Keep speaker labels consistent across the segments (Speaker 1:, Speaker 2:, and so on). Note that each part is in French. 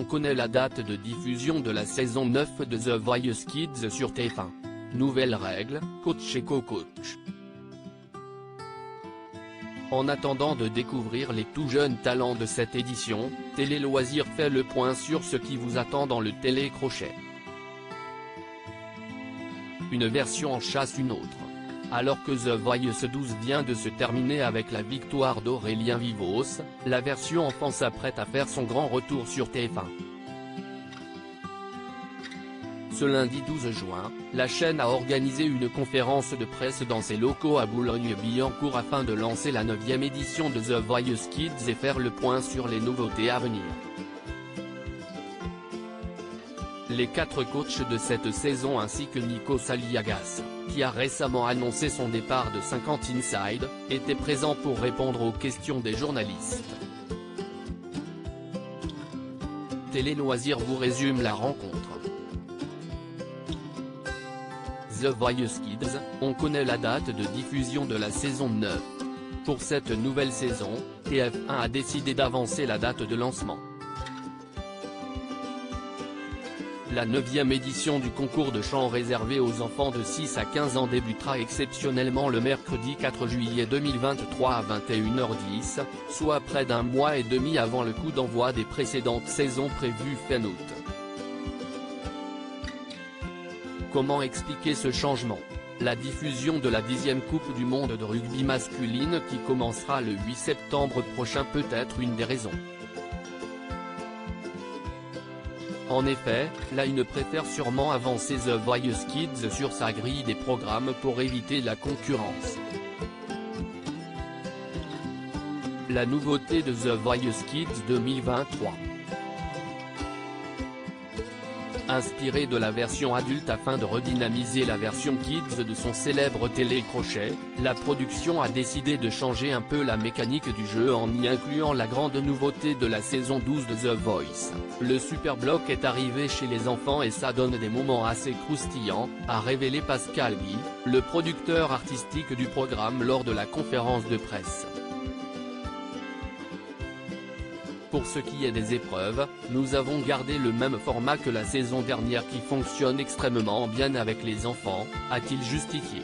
Speaker 1: on connaît la date de diffusion de la saison 9 de The Voice Kids sur TF1. Nouvelle règle, coach et co-coach. En attendant de découvrir les tout jeunes talents de cette édition, Télé Loisirs fait le point sur ce qui vous attend dans le télécrochet. Une version en chasse une autre. Alors que The Voice 12 vient de se terminer avec la victoire d'Aurélien Vivos, la version enfant s'apprête à faire son grand retour sur TF1. Ce lundi 12 juin, la chaîne a organisé une conférence de presse dans ses locaux à Boulogne-Billancourt afin de lancer la 9e édition de The Voice Kids et faire le point sur les nouveautés à venir. Les 4 coachs de cette saison ainsi que Nico Saliagas, qui a récemment annoncé son départ de 50 Inside, étaient présents pour répondre aux questions des journalistes. Télé Loisirs vous résume la rencontre. The Voice Kids, on connaît la date de diffusion de la saison 9. Pour cette nouvelle saison, TF1 a décidé d'avancer la date de lancement. La 9e édition du concours de chant réservé aux enfants de 6 à 15 ans débutera exceptionnellement le mercredi 4 juillet 2023 à 21h10, soit près d'un mois et demi avant le coup d'envoi des précédentes saisons prévues fin août. Comment expliquer ce changement? La diffusion de la 10e Coupe du monde de rugby masculine qui commencera le 8 septembre prochain peut être une des raisons. En effet, Line préfère sûrement avancer The Voice Kids sur sa grille des programmes pour éviter la concurrence. La nouveauté de The Voice Kids 2023. Inspiré de la version adulte afin de redynamiser la version Kids de son célèbre télécrochet, la production a décidé de changer un peu la mécanique du jeu en y incluant la grande nouveauté de la saison 12 de The Voice. Le super bloc est arrivé chez les enfants et ça donne des moments assez croustillants, a révélé Pascal Guy, le producteur artistique du programme lors de la conférence de presse. Pour ce qui est des épreuves, nous avons gardé le même format que la saison dernière qui fonctionne extrêmement bien avec les enfants, a-t-il justifié.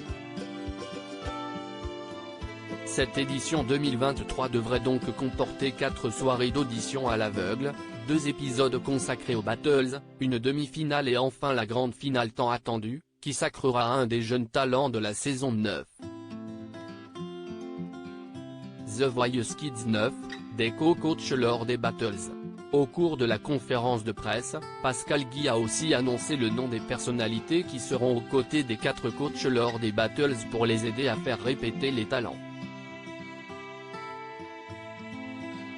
Speaker 1: Cette édition 2023 devrait donc comporter 4 soirées d'audition à l'aveugle, 2 épisodes consacrés aux battles, une demi-finale et enfin la grande finale tant attendue, qui sacrera un des jeunes talents de la saison 9. The Voice Kids 9, des co-coachs lors des battles. Au cours de la conférence de presse, Pascal Guy a aussi annoncé le nom des personnalités qui seront aux côtés des 4 coachs lors des battles pour les aider à faire répéter les talents.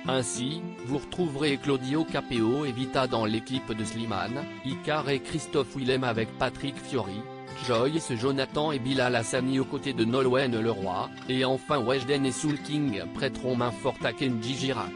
Speaker 1: Ainsi, vous retrouverez Claudio Capéo et Vita dans l'équipe de Slimane, Icar et Christophe Willem avec Patrick Fiori, Joyce Jonathan et Bilal Hassani aux côtés de Nolwenn Leroy, et enfin Weshden et Soul King prêteront main forte à Kenji Girac.